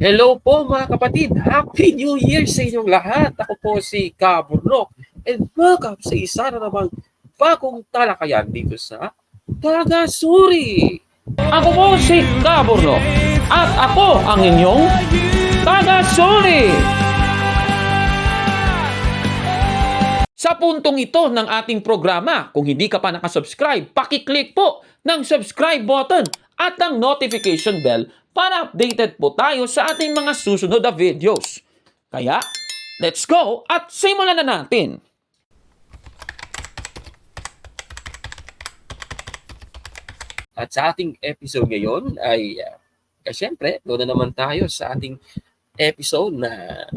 Hello po mga kapatid, Happy New Year sa inyong lahat. Ako po si Kaburnok and welcome sa isa na namang bagong talakayan dito sa Tagasuri. Ako po si Kaburnok at ako ang inyong Tagasuri. Sa puntong ito ng ating programa, kung hindi ka pa nakasubscribe, pakiclick po ng subscribe button at ang notification bell para updated po tayo sa ating mga susunod na videos. Kaya, let's go at simulan na natin! At sa ating episode ngayon ay, siyempre, doon na naman tayo sa ating episode na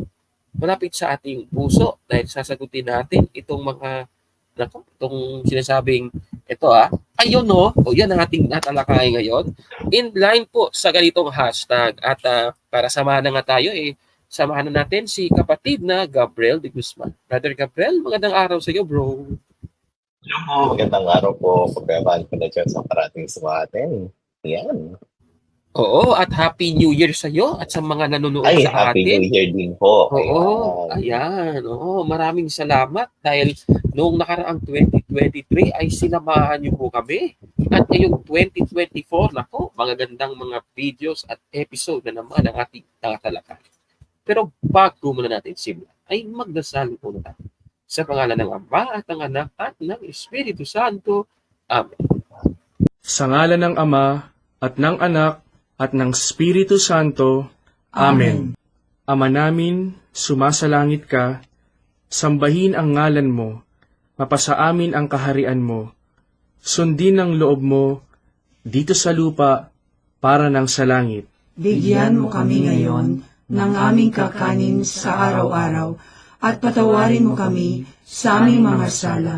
malapit sa ating puso dahil sasagutin natin itong mga itong sinasabing ito ayun o yan ang ating natalakay ngayon in line po sa ganitong hashtag at para samahan na nga tayo samahan na natin si kapatid na Gabriel de Guzman. Brother Gabriel, magandang araw sa iyo, bro. Hello po, magandang araw po. Pagkabaan ko na dyan sa parating sa atin. Yan. Oo, at Happy New Year sa iyo at sa mga nanonood sa Happy atin. Happy New Year din po. Oo, ayan. Oo, maraming salamat dahil noong nakaraang 2023 ay sinamahan niyo po kami. At ngayong 2024, nako, magagandang mga videos at episode na naman ang ating tatalakay. Pero bago muna natin simulan, ay magdasal po na tayo. Sa pangalan ng Ama at ng Anak at ng Espiritu Santo. Amen. Sa ngalan ng Ama at ng Anak at ng Espiritu Santo. Amen. Ama namin, sumasalangit ka, sambahin ang ngalan mo, mapasa amin ang kaharian mo, sundin ang loob mo, dito sa lupa, para ng sa langit. Bigyan mo kami ngayon ng aming kakanin sa araw-araw, at patawarin mo kami sa aming mga sala,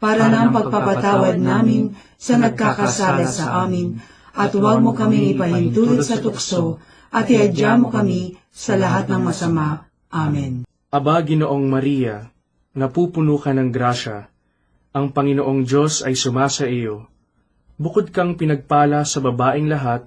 para ng pagpapatawad namin sa nagkakasala sa amin, at huwag mo kaming ipahintulot sa tukso, at iadya mo kami sa lahat ng masama. Amen. Aba, Ginoong Maria, napupuno ka ng grasya, ang Panginoong Diyos ay sumasa iyo. Bukod kang pinagpala sa babaeng lahat,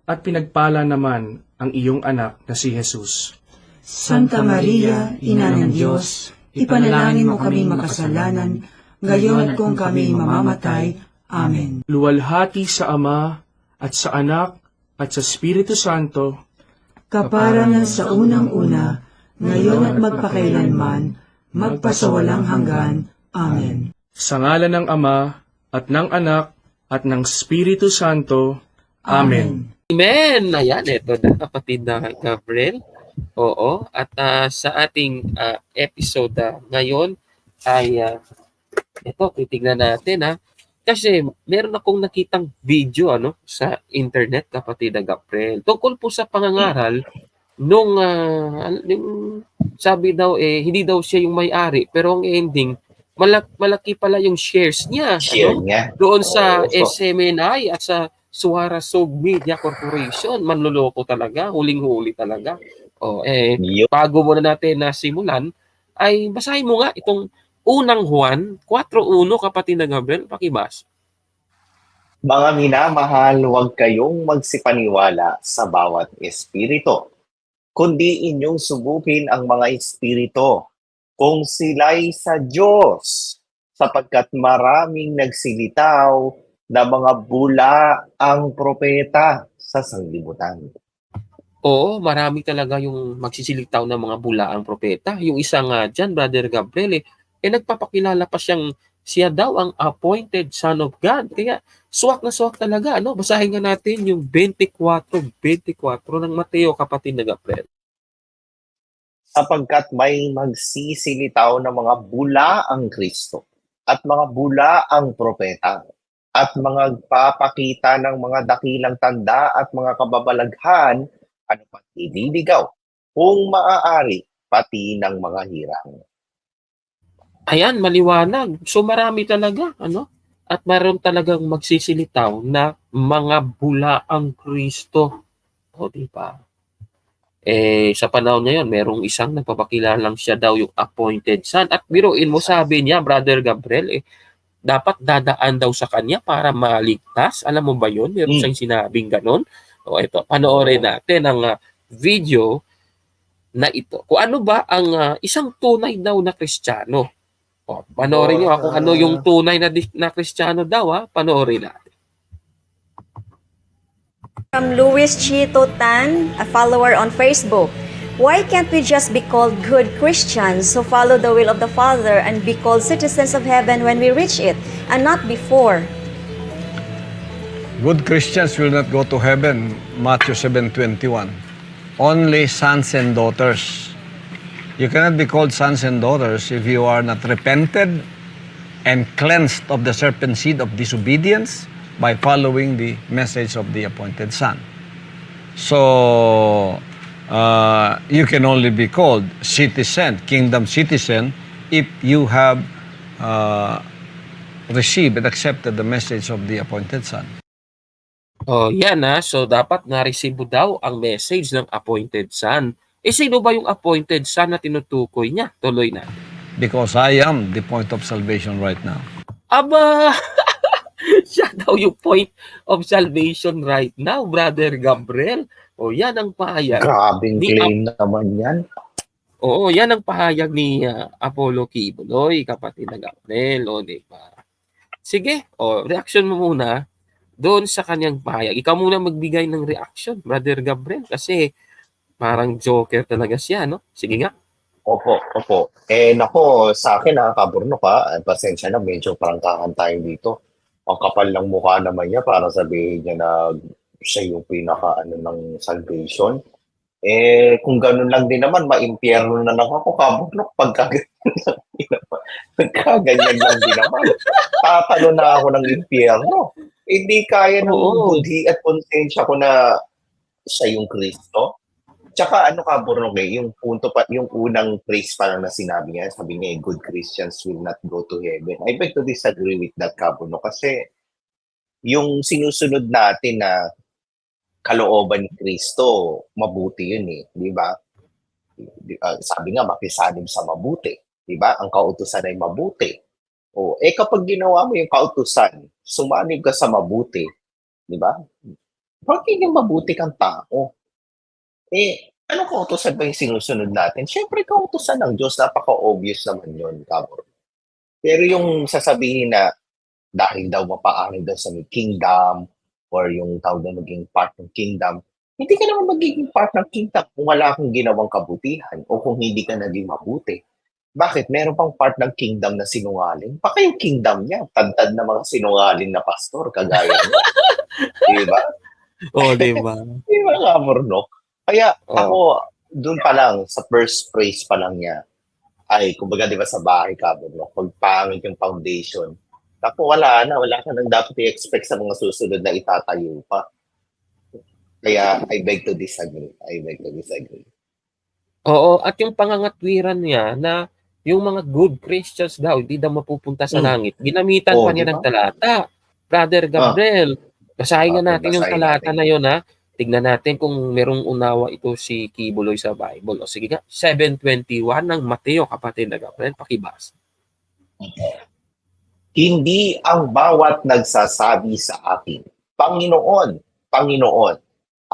at pinagpala naman ang iyong anak na si Jesus. Santa Maria, Ina ng Diyos, ipanalangin mo kaming makasalanan, ngayon at kung kami mamamatay. Amen. Luwalhati sa Ama, at sa Anak, at sa Espiritu Santo, kapara sa unang-una, ngayon at magpakailanman, magpasawalang hanggan. Amen. Sa ngalan ng Ama, at ng Anak, at ng Espiritu Santo. Amen. Amen! Ayan, ito na kapatid na Gabriel. Oo, at sa ating episode ngayon ay ito, titignan natin kasi meron akong nakitang video sa internet, kapatid na Gabriel, tungkol po sa pangangaral nung sabi daw hindi daw siya yung may-ari, pero ang ending malaki pala yung shares niya, niya doon sa SMNI at sa Suara Sog Media Corporation. Manloloko talaga, huling-huli talaga. Bago muna natin na simulan, ay basahin mo nga itong unang Juan 4:1, kapatid na Gabriel, pakibasa. Mga minamahal, huwag kayong magsipaniwala sa bawat espiritu, kundi inyong subukin ang mga espiritu kung sila'y sa Diyos, sapagkat maraming nagsilitaw na mga bula ang propeta sa sanglibutan. Oo, marami talaga yung magsisilitaw ng mga bulaang propeta. Yung isa nga dyan, Brother Gabriel, nagpapakilala pa siya daw ang appointed son of God. Kaya swak na swak talaga. Basahin nga natin yung 24 ng Mateo, kapatid na Gabriel. Sapagkat may magsisilitaw ng mga bula ang Kristo at mga bula ang propeta at mga papakita ng mga dakilang tanda at mga kababalaghan, ano pang ililigaw, kung maaari, pati ng mga hirang. Ayan, maliwanag. So marami talaga, at mayroon talagang magsisilitaw na mga bula ang Kristo. O, diba? Sa panahon ngayon, merong isang nagpapakilala lang siya daw yung appointed son. At biruin mo, sabi niya, Brother Gabriel, dapat dadaan daw sa kanya para maligtas. Alam mo ba yun? Meron siyang sinabing ganon. O ito, panoorin natin ang video na ito. Kung ano ba ang isang tunay daw na Kristiyano. O, panoorin nyo kung ano yung tunay na Kristiyano daw, panoorin natin. From Luis Chito Tan, a follower on Facebook. Why can't we just be called good Christians who follow the will of the Father and be called citizens of heaven when we reach it, and not before? Good Christians will not go to heaven, Matthew 7:21. Only sons and daughters. You cannot be called sons and daughters if you are not repented and cleansed of the serpent seed of disobedience by following the message of the appointed Son. So, you can only be called citizen, kingdom citizen, if you have received and accepted the message of the appointed Son. Oh, yan So, dapat na-receive mo daw ang message ng appointed son. Sino ba yung appointed son na tinutukoy niya? Tuloy na. Because I am the point of salvation right now. Aba! Siya daw yung point of salvation right now, Brother Gabriel. O, yan ang pahayag. Grabing Ni claim naman yan. Oo, yan ang pahayag ni Apollo Kibuloy, kapatid na Gabriel. O, di ba? Sige, reaction mo muna doon sa kanyang pahayag. Ikaw muna magbigay ng reaction, Brother Gabriel, kasi parang joker talaga siya, no? Sige nga. Opo. Nako, sa akin Kaburno ka, pasensya na, medyo prangkahan tayo dito. Ang kapal ng mukha naman niya para sabihin niya na siya yung ng salvation. Kung ganun lang din naman, maimpyerno na lang ako, Kaburno, pagkaganyan lang din naman. Tatalo na ako ng impyerno. Hindi kaya ng budhi at konsensya ko na siya yung Kristo. Tsaka Kaburno, yung punto pa, yung unang phrase pa lang na sinabi niya, sabi niya, good Christians will not go to heaven. I beg to disagree with that, Kaburno, kasi yung sinusunod natin na kalooban ni Kristo, mabuti yun di ba? Sabi nga, makisalim sa mabuti. Di ba? Ang kautusan ay mabuti. Kapag ginawa mo yung kautusan, sumanib ka sa mabuti, di ba? Bakit yung mabuti kang tao? Anong kautusan ba yung sinusunod natin? Siyempre, kautusan ng Diyos, napaka-obvious naman yun, Kabor. Pero yung sasabihin na dahil daw mapaano daw sa kingdom or yung tawag na maging part ng kingdom, hindi ka naman magiging part ng kingdom kung wala kang ginawang kabutihan o kung hindi ka naging mabuti. Bakit? Meron pang part ng kingdom na sinungaling. Baka yung kingdom niya, tantad na mga sinungaling na pastor, kagaya niya. Di ba? Di ba? Di ba, Kabor? Kaya ako, doon pa lang, sa first phrase pa lang niya, ay, kumbaga, di ba sa bahay, Kabor, pag pangit yung foundation, ako, wala ka nang dapat i-expect sa mga susunod na itatayo pa. Kaya, I beg to disagree. Oo, at yung pangangatwiran niya na yung mga good Christians daw, hindi daw mapupunta sa langit. Ginamitan pa niya ng talata. Brother Gabriel, basahin nga natin yung talata na yun, Tignan natin kung merong unawa ito si Kibuloy sa Bible. O sige nga, 7:21 ng Mateo, kapatid na Gabriel, pakibasa. Hindi ang bawat nagsasabi sa akin, Panginoon, Panginoon,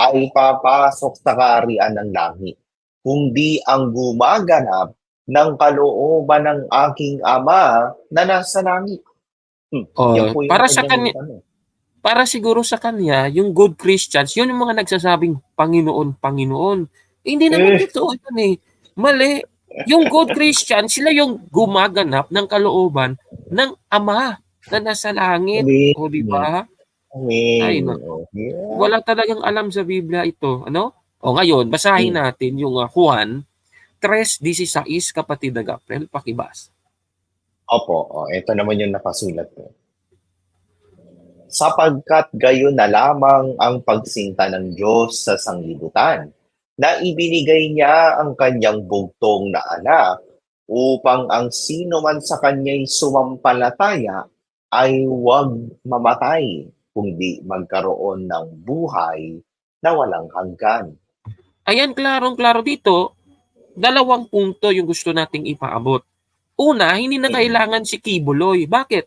ay papasok sa kaharian ng langit, kundi ang gumaganap ng kalooban ng aking Ama na nasa langit. Yan po yung para sa kanya, para siguro sa kanya, yung good Christians, yun yung mga nagsasabing Panginoon, Panginoon. Hindi naman ito yun Mali. Yung good Christian, sila yung gumaganap ng kalooban ng Ama na nasa langit. O, di ba? Ay, no. Wala talagang alam sa Biblia ito. Ngayon, basahin natin yung Juan 3:16, kapatid na Gabriel, pakibasa. Opo, ito naman yung nakasulat ko. Sapagkat gayon na lamang ang pagsinta ng Diyos sa sanglibutan, na ibinigay niya ang kanyang bugtong na anak upang ang sino man sa kanya'y sumampalataya ay huwag mamatay, kundi magkaroon ng buhay na walang hanggan. Ayan, klarong-klaro dito, 2 punto yung gusto nating ipaabot. Una, hindi na kailangan si Kibuloy. Bakit?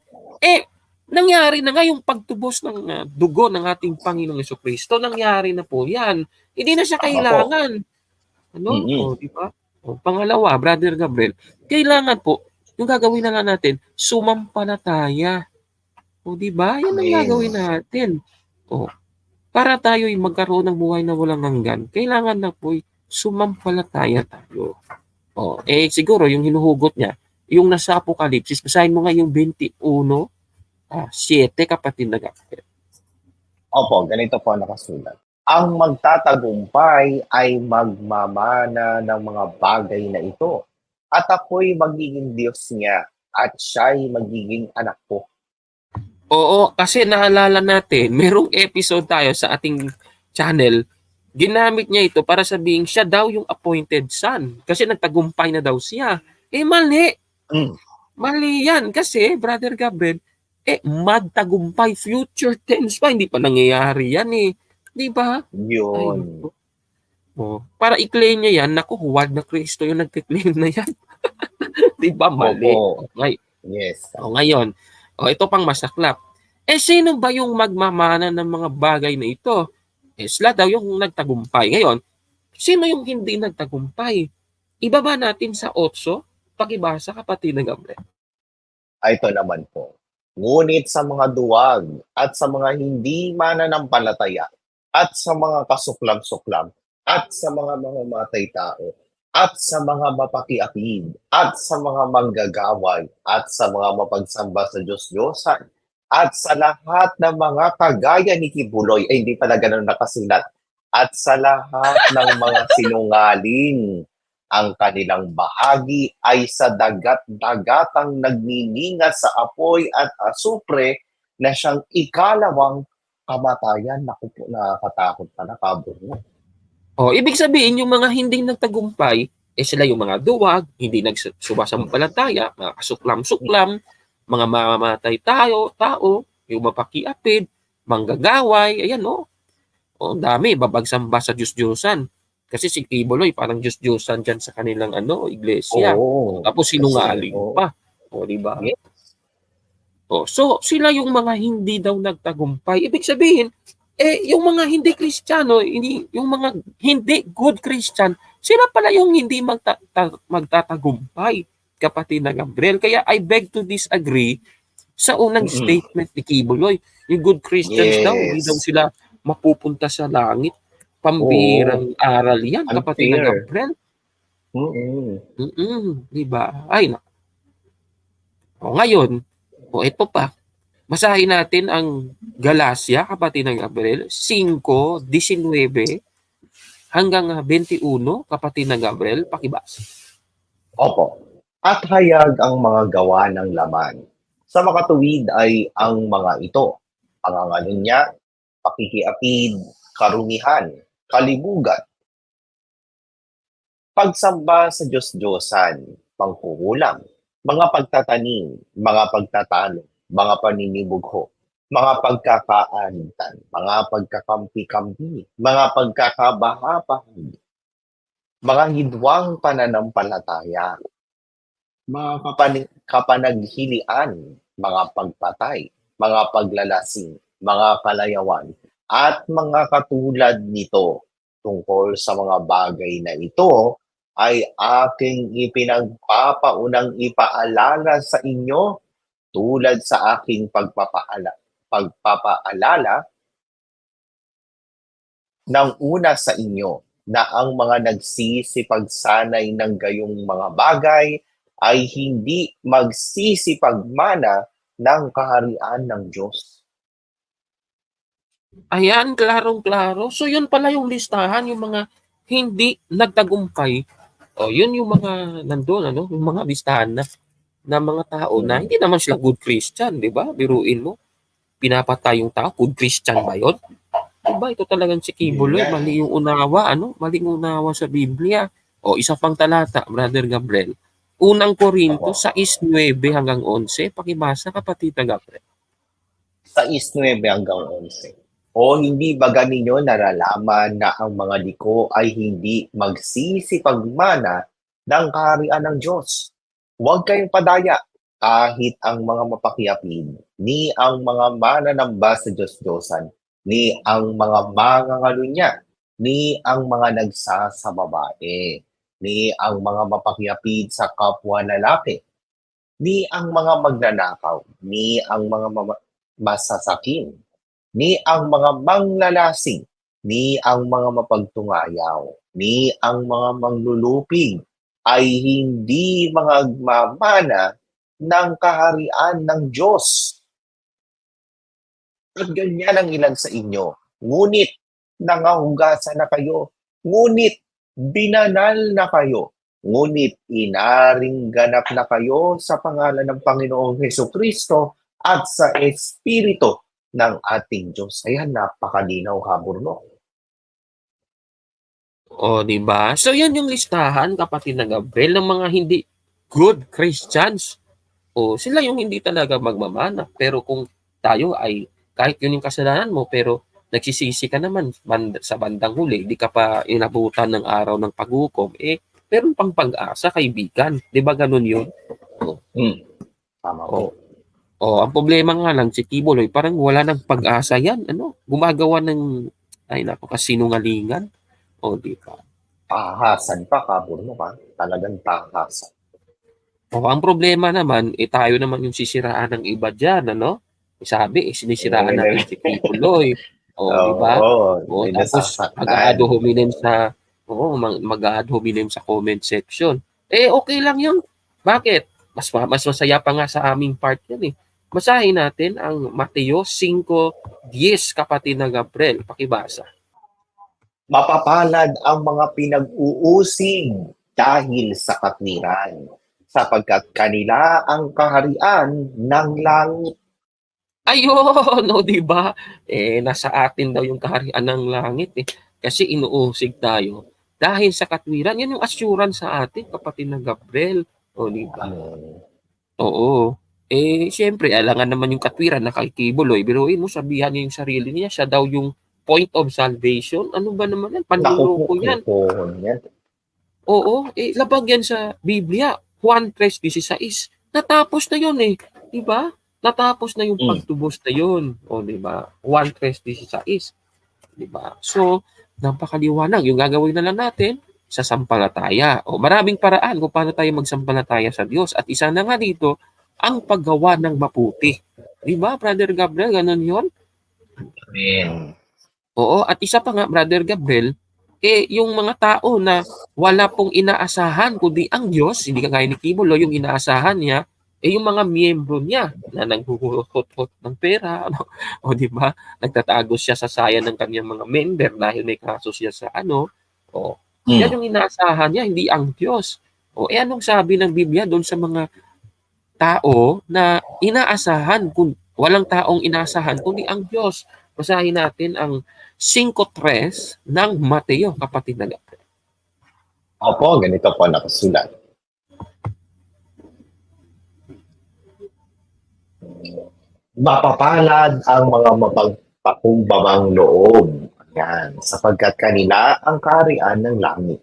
nangyari na nga yung pagtubos ng dugo ng ating Panginoong Jesucristo. Nangyari na po yan. Hindi na siya Tama po. kailangan. Ano? Mm-mm. Di ba? Pangalawa, Brother Gabriel, kailangan po, yung gagawin na nga natin, sumampalataya. Di ba? Yan ang Amen. gagawin natin. Para tayo'y magkaroon ng buhay na walang hanggan, kailangan na po'y sumampalataya tayo. Siguro yung hinuhugot niya, yung nasa Apokalipsis, basahin mo nga yung 21, 7, kapatid na Gabriel. Opo, ganito po nakasulat. Ang magtatagumpay ay magmamana ng mga bagay na ito. At ako'y magiging Diyos niya at siya'y magiging anak ko. Oo, kasi naalala natin, merong episode tayo sa ating channel, ginamit niya ito para sabihin siya daw yung appointed son. Kasi nagtagumpay na daw siya. Mali. Mali yan. Kasi, Brother Gabriel, magtagumpay, future tense pa, hindi pa nangyayari yan Di ba? Yun. Para i-claim niya yan, naku, huwag na Kristo yung nag-claim na yan. Di ba? Mali. Opo. Okay. Yes. Ngayon, ito pang masaklap. Sino ba yung magmamana ng mga bagay na ito? Sila daw yung nagtagumpay. Ngayon, sino yung hindi nagtagumpay? Ibaba natin sa 8, pakibasa, kapatid na Gabriel. Ito naman po. Ngunit sa mga duwag at sa mga hindi mananampalataya at sa mga kasuklam-suklam at sa mga mamamatay tao at sa mga mapakiapid at sa mga manggagaway at sa mga mapagsamba sa Diyos-Diyosan at sa lahat ng mga kagaya ni Kibuloy, hindi pala ganun nakasulat, at sa lahat ng mga sinungaling, ang kanilang bahagi ay sa dagat-dagatang nagniningas sa apoy at asupre na siyang ikalawang kamatayan. Naku po, nakakatakot pala, kaburo. Ibig sabihin, yung mga hindi nagtagumpay, sila yung mga duwag, hindi nagsubasampalataya, mga kasuklam-suklam, mga mamamatay tao, yung mapakiapid, manggagaway, ayan dami, babagsamba sa Diyos-Diyosan. Kasi si Kibuloy, parang Diyos-Diyosan dyan sa kanilang iglesia. Tapos sinungaling pa. Di ba? Yes. So, sila yung mga hindi daw nagtagumpay. Ibig sabihin, yung mga hindi Kristiyano, yung mga hindi good Christian, sila pala yung hindi magtatagumpay, kapatid na Gabriel. Kaya I beg to disagree sa unang statement ni Kibuloy. Yung good Christians daw, hindi daw sila mapupunta sa langit. Pambirang aral yan, kapatid na Gabriel. Diba? Ay, ngayon, ito pa. Basahin natin ang Galacia, kapatid ng Gabriel, 5:19 hanggang 21, kapatid ng Gabriel, pakibasa. Opo. At hayag ang mga gawa ng laman. Sa makatuwid ay ang mga ito: pangangalunya, pakikiapid, karumihan, kalibugan, pagsamba sa Diyos-Diyosan, pangkukulam, mga pagtatanim, mga pagtatalo, mga paninibugho, mga pagkakaanitan, mga pagkakampi-kampi, mga pagkakabaha-bahagi, mga hidwang pananampalataya, mga kapanaghilian, mga pagpatay, mga paglalasing, mga kalayawan, at mga katulad nito. Tungkol sa mga bagay na ito ay aking ipinagpapaunang ipaalala sa inyo tulad sa aking pagpapaalala ng una sa inyo na ang mga nagsisipagsanay ng gayong mga bagay ay hindi magsisipagmana ng kaharian ng Diyos. Ayan, klarong-klaro. So, yun pala yung listahan, yung mga hindi nagtagumpay. Yun yung mga nandun, yung mga listahan na mga tao na hindi naman sila good Christian, di ba? Biruin mo, pinapatay yung tao, good Christian ba yun? Diba, ito talagang si Kibuloy, mali yung unawa, mali yung unawa sa Biblia. Isa pang talata, Brother Gabriel. Unang Korinto, 6:9 hanggang 11, pakibasa, kapatid na Gabriel. 6:9 hanggang 11. O hindi ba ganinyo naralaman na ang mga liko ay hindi magsisipagmana ng kaharian ng Diyos? Huwag kayong padaya kahit ang mga mapakiapid ni ang mga mananamba sa Diyos-Diyosan, ni ang mga mangangalunya, ni ang mga nagsasababae, ni ang mga mapakyapid sa kapwa lalaki, ni ang mga magnanakaw, ni ang mga masasakin, ni ang mga manglalasing, ni ang mga mapagtungayaw, ni ang mga manglulupig ay hindi magmamana ng kaharian ng Diyos. At ganyan ang ilan sa inyo. Ngunit nangahugasan na kayo. Ngunit binanal na kayo. Ngunit inaring ganap na kayo sa pangalan ng Panginoong Hesukristo at sa Espiritu ng ating Diyos. Ayan, napakalinaw, Kaburno. O, di ba? So, yan yung listahan, kapatid na Gabriel, ng mga hindi good Christians. O, sila yung hindi talaga magmamana. Pero kung tayo ay, kahit yun yung kasalanan mo, pero nagsisisi ka naman sa bandang huli, di ka pa inabutan ng araw ng paghukom, meron pang pag-asa, kaibigan. Di ba ganun yun? Tama po. Ang problema nga lang, si Kibuloy, parang wala nang pag-asa yan. Gumagawa ng, kasinungalingan. O, di ba? Tahasan pa, Kaburno ka. Talagang tahasan. Ang problema naman, tayo naman yung sisiraan ng iba dyan, Sabi, sinisiraan natin si Kibuloy. Di ba? Tapos, mag-a-ad hominem sa comment section. Okay lang yun. Bakit? Mas masaya pa nga sa aming part yan Basahin natin ang Mateo 5:10, kapatid na Gabriel. Pakibasa. Mapapalad ang mga pinag-uusig dahil sa katwiran, sapagkat kanila ang kaharian ng langit. Ayun, di ba? Nasa atin daw yung kaharian ng langit Kasi inuusig tayo dahil sa katwiran. Yan yung assurance sa atin, kapatid na Gabriel. Di ba? Oo. Siyempre, alangan naman yung katwiran na kay Kibuloy. Biruin mo, sabihan niya yung sarili niya. Siya daw yung point of salvation. Ano ba naman yan? Panluloko yan. Oo. Labag yan sa Biblia. Juan 3:16. Natapos na yun Di ba? Natapos na yung pagtubos na yun. Di ba? Juan 3:16. Di ba? So, napakaliwanag. Yung gagawin na lang natin, sa sampalataya. Maraming paraan kung paano tayo magsampalataya sa Diyos. At isa na nga dito, ang paggawa ng maputi. Di ba, Brother Gabriel? Ganun yun? Amen. Oo, at isa pa nga, Brother Gabriel, yung mga tao na wala pong inaasahan, kundi ang Diyos, hindi kagaya ni Kibuloy, yung inaasahan niya, yung mga miyembro niya na naghuhot-hot ng pera, di ba? Nagtatago siya sa saya ng kanyang mga member dahil may kaso siya sa yan yung inaasahan niya, hindi ang Diyos. Anong sabi ng Biblia doon sa mga tao na inaasahan, kung walang taong inaasahan, kundi ang Diyos? Basahin natin ang 5:3 ng Mateo, kapatid na Gabriel. Opo, ganito po nakasulat. Mapapalad ang mga mapagpakumbabang loob. Yan, sapagkat kanila ang kaharian ng langit.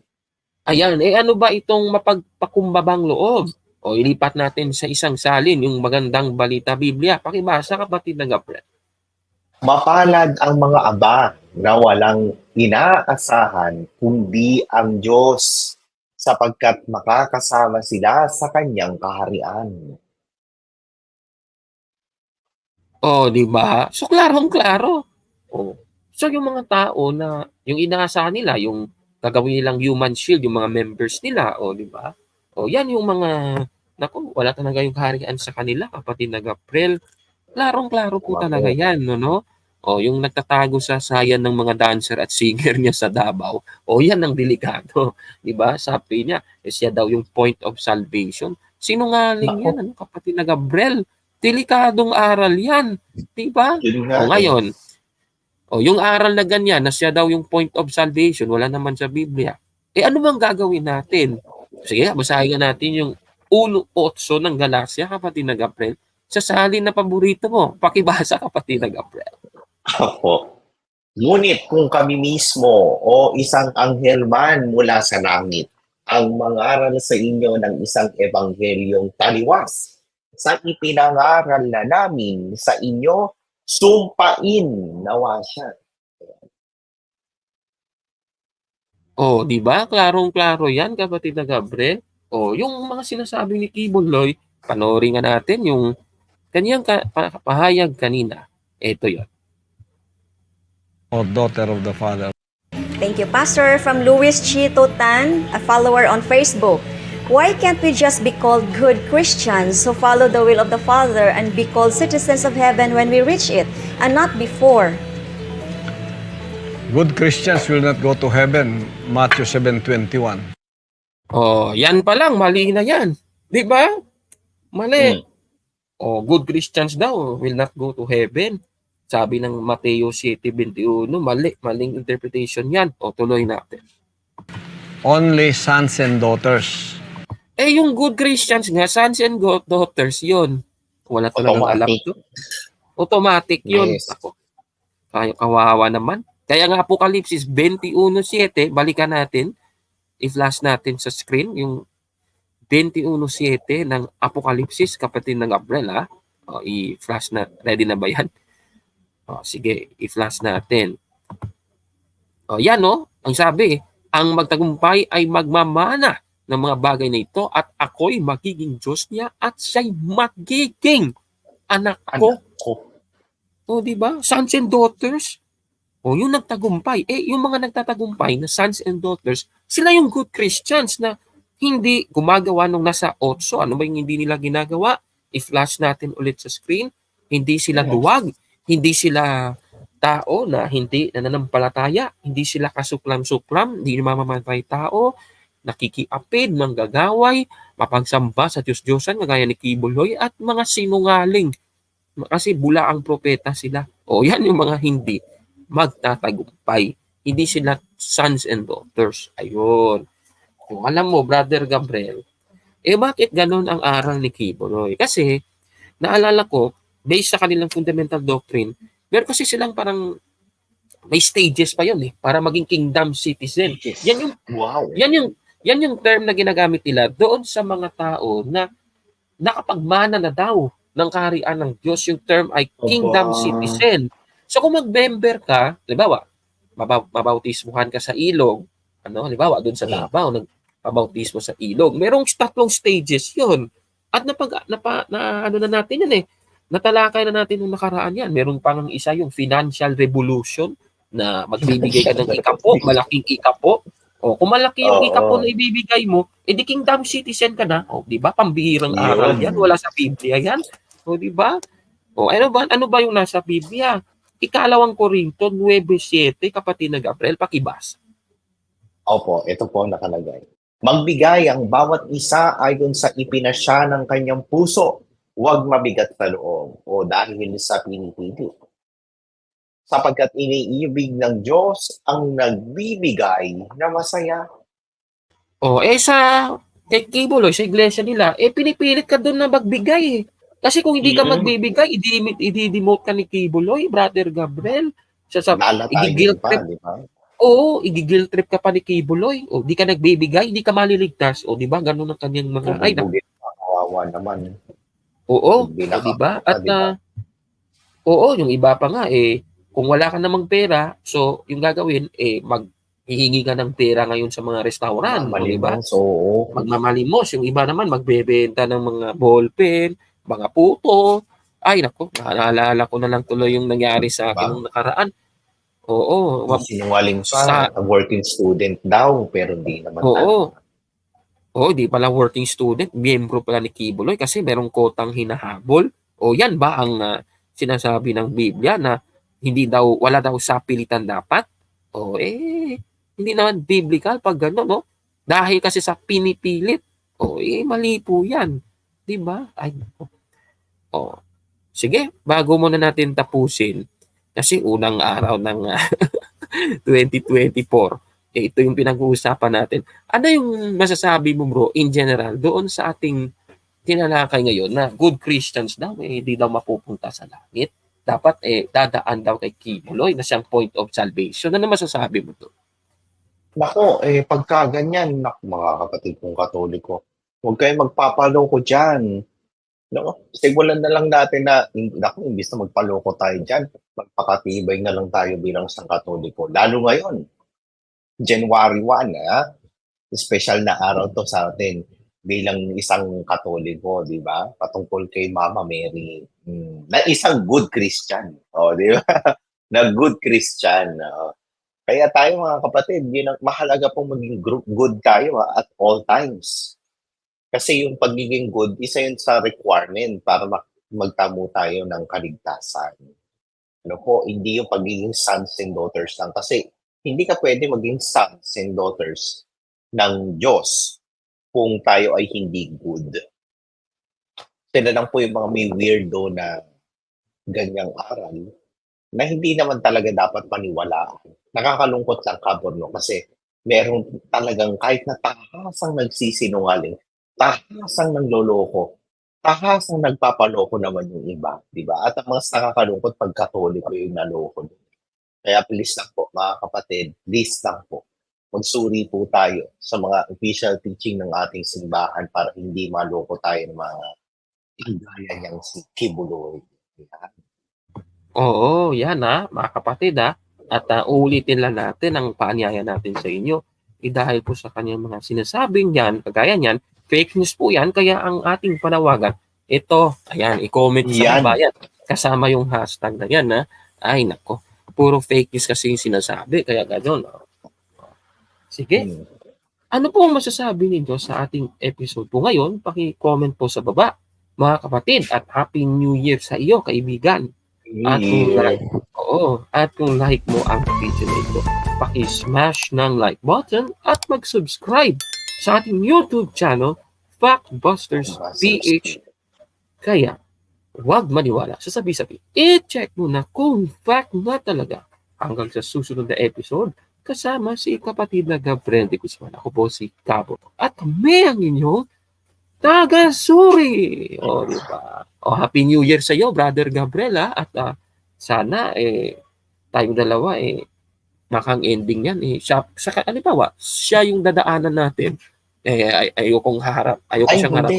Ayan, ano ba itong mapagpakumbabang loob? Ilipat natin sa isang salin, yung magandang balita Biblia. Pakibasa, kapatid na Gabriel. Mapalad ang mga aba na walang inaasahan kundi ang Diyos, sapagkat makakasama sila sa kanyang kaharian. Di ba? So, klarong-klaro. So, yung mga tao na, yung inaasahan nila, yung gagawin nilang human shield, yung mga members nila, di ba? Yan yung mga, wala talaga yung kaharian sa kanila, kapatid na Gabriel. Klarong-klaro po talaga yan, yung nagtatago sa sayan ng mga dancer at singer niya sa Davao, yan ang delikado. Di ba? Sabi niya, siya daw yung point of salvation. Sinungaling yan, kapatid na Gabriel. Delikadong aral yan. Di ba? Ngayon, yung aral na ganyan, na siya daw yung point of salvation, wala naman sa Biblia. Ano bang gagawin natin? Sige, basahin natin yung 1:8 ng Galacia, kapatid na Gabriel. Sa salin na paborito mo, pakibasa, kapatid na Gabriel. Opo. Ngunit kung kami mismo o isang anghel man mula sa langit ang mangaral sa inyo ng isang ebanghelyong taliwas sa ipinangaral na namin sa inyo, sumpain nawa siya. Oh, di ba? Klarong-klaro yan, kapatid na Gabriel. Oh, yung mga sinasabi ni Kibuloy, panoorin nga natin yung kanyang pahayag kanina. Ito yon. O daughter of the Father. Thank you, Pastor. From Luis Chito Tan, a follower on Facebook. Why can't we just be called good Christians who follow the will of the Father and be called citizens of heaven when we reach it, and not before? Good Christians will not go to heaven. Matthew 7:21. Oh, yan pa lang, mali na yan. Di ba? Mali. Mm. Oh, good Christians daw will not go to heaven. Sabi ng Mateo 7:21, mali, maling interpretation yan. O, tuloy natin. Only sons and daughters. Eh, yung good Christians nga, sons and daughters, yun. Wala talagang alam Automatic. to. Automatic yun. Yes. Ako, kawawa naman. Kaya nga Apokalipsis 21:7, balikan natin, i-flash natin sa screen, yung 21:7 ng Apokalipsis, kapatid ng Gabriel, ha? O, i-flash na, ready na ba yan? O, sige, i-flash natin. O, yan, no? Ang sabi, ang magtagumpay ay magmamana ng mga bagay na ito at ako'y magiging Diyos niya at siya'y magiging anak ko. Anak ko. O, di ba? Sons and daughters. O, yung nagtagumpay. Eh, yung mga nagtatagumpay na sons and daughters, sila yung good Christians na hindi gumagawa nung nasa 8. Ano ba yung hindi nila ginagawa? I-flash natin ulit sa screen. Hindi sila duwag. Hindi sila tao na hindi nananampalataya. Hindi sila kasuklam-suklam. Hindi mamamatay tao. Nakikiapid, manggagaway, mapagsamba sa Diyos-Diyosan, kagaya ni Kibuloy, at mga sinungaling. Kasi bula ang propeta sila. O, yan yung mga hindi magtatagumpay. Hindi sila sons and daughters. Ayun. Kung alam mo, Brother Gabriel, bakit ganun ang aral ni Kibuloy? Kasi, naalala ko, based sa kanilang fundamental doctrine, meron kasi silang parang may stages pa yun para maging kingdom citizen. Yes. Yan yung Wow. yan yung term na ginagamit nila doon sa mga tao na nakapagmana na daw ng kaharian ng Diyos. Yung term ay kingdom Aba. citizen. So kung mag-member ka, halimbawa, mabautismuhan ka sa ilog, halimbawa doon sa Davao, nagpabautismo sa ilog, merong 3 stages yun. At na natin yan natalakay na natin nung nakaraan yan. Meron pang isa yung financial revolution na magbibigay ka ng ikapo, malaking ikapo. O, kung malaki yung ikapo na ibibigay mo, di kingdom citizen ka na. O, di ba? Pambihirang aral yan. Wala sa Biblia yan. O, di ba? O, ano ba yung nasa Biblia? Ikalawang Korinto 9:7, kapatid na Gabriel, pakibasa. Opo, ito po nakalagay. Magbigay ang bawat isa ayon sa ipinasya ng kanyang puso, huwag mabigat sa loob o dahil sa pinipili. Sapagkat iniibig ng Diyos ang nagbibigay na masaya. O, kay Kibuloy, sa iglesia nila, pinipilit ka doon na magbigay. Kasi kung hindi ka magbibigay, i-demote ka ni Kibuloy, Brother Gabriel. Lalatayin pa, di ba? Oo, i-guilt trip ka pa ni Kibuloy. O, di ka nagbibigay, di ka maliligtas. O, di ba? Ganun ang kanyang mga... Bubugin pa, kawawa naman. Oo, di ba? At, oo, yung iba pa nga, kung wala ka namang pera, so, yung gagawin, maghihingi ka ng pera ngayon sa mga restaurant. Di ba? Magmamalimos. Yung iba naman, magbebenta ng mga ballpen, mga puto. Ay, nako, naalala ko na lang tuloy yung nangyari sa akin nung nakaraan. Oo. Sinungaling pa, working student daw, pero hindi naman. Oo, di pala working student, miyembro pala ni Kibuloy kasi merong kotang hinahabol. O yan ba ang sinasabi ng Biblia na wala daw sapilitan dapat? O hindi naman biblical pag gano'n, no? Dahil kasi sa pinipilit. O mali po yan. Di ba? Ay, o. Sige, bago muna natin tapusin, kasi unang araw ng 2024, ito yung pinag-uusapan natin. Ano yung masasabi mo, bro, in general, doon sa ating tinalakay ngayon na good Christians daw, hindi daw mapupunta sa langit. Dapat, dadaan daw kay Kibuloy na siyang point of salvation. Ano masasabi mo doon? Nako, pagka ganyan, mga kapatid kong Katoliko, huwag kayong magpapaloko dyan. No? Simulan na lang natin na, naku, imbis na magpaloko tayo dyan, magpakatibay na lang tayo bilang isang Katoliko. Lalo ngayon, January 1, special na araw to sa atin bilang isang Katoliko, di ba? Patungkol kay Mama Mary. Na isang good Christian. O, di ba? Na good Christian. Kaya tayo mga kapatid, mahalaga pong maging good tayo at all times. Kasi yung pagiging good, isa yun sa requirement para magtamo tayo ng kaligtasan. Ano po, hindi yung pagiging sons and daughters lang. Kasi hindi ka pwede maging sons and daughters ng Diyos kung tayo ay hindi good. Sila lang po yung mga may weirdo na ganyang aral na hindi naman talaga dapat paniwalaan. Nakakalungkot lang kaborno kasi meron talagang kahit na tahasang nagsisinungaling, tahasang nangloloko, tahasang nagpapaloko naman yung iba, di ba? At ang mas nakakalungkot pag Katoliko yung naloko. Kaya please lang po, mga kapatid, please lang po, magsuri po tayo sa mga official teaching ng ating simbahan para hindi maloko tayo ng mga kagaya niyang si Kibuloy. Yan. Oo, yan mga kapatid At uulitin lang natin ang paanyaya natin sa inyo. Dahil po sa kanyang mga sinasabing yan, kagaya niyan, fake news po yan, kaya ang ating panawagan, ito, ayan, i-comment sa bayan. Kasama yung hashtag na yan, Ay, nako, puro fake news kasi yung sinasabi, kaya gano'n. Sige. Ano po ang masasabi ninyo sa ating episode po ngayon? Paki-comment po sa baba, mga kapatid, at Happy New Year sa iyo, kaibigan. At kung like mo ang video na ito, paki-smash ng like button at mag-subscribe sa ating YouTube channel, Factbusters PH. Kaya, huwag maniwala sa sabi-sabi. I-check mo na kung fact na talaga. Hanggang sa susunod na episode, kasama si kapatid na Gabriel de Guzman. Ako po si Cabo. At kami ang inyong taga-suri. Diba? Happy New Year sa iyo, Brother Gabriel. At sana, tayong dalawa, makang ending yan. Siya, siya yung dadaanan natin. Ayokong harap. Ayoko siyang harap.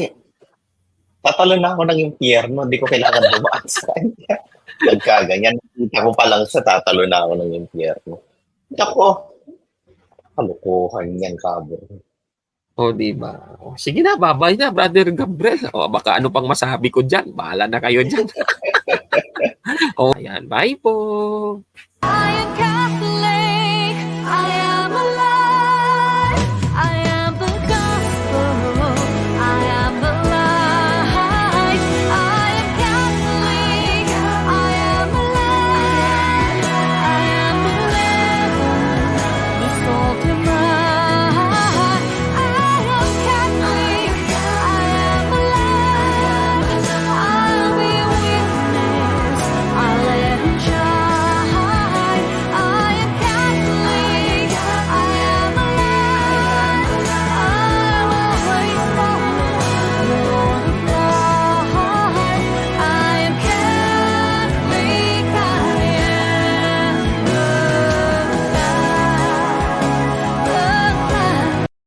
Tatalo na ako ng impyerno. Hindi ko kailangan dumaan sa kanya. Pagkaganyan, nakita ko pa lang sa tatalo na ako ng impyerno. Ako, kalukuhan yan, Cabo. Diba? Sige na, babay na, Brother Gabriel. Baka ano pang masabi ko dyan. Bahala na kayo dyan. Ayan, bye po.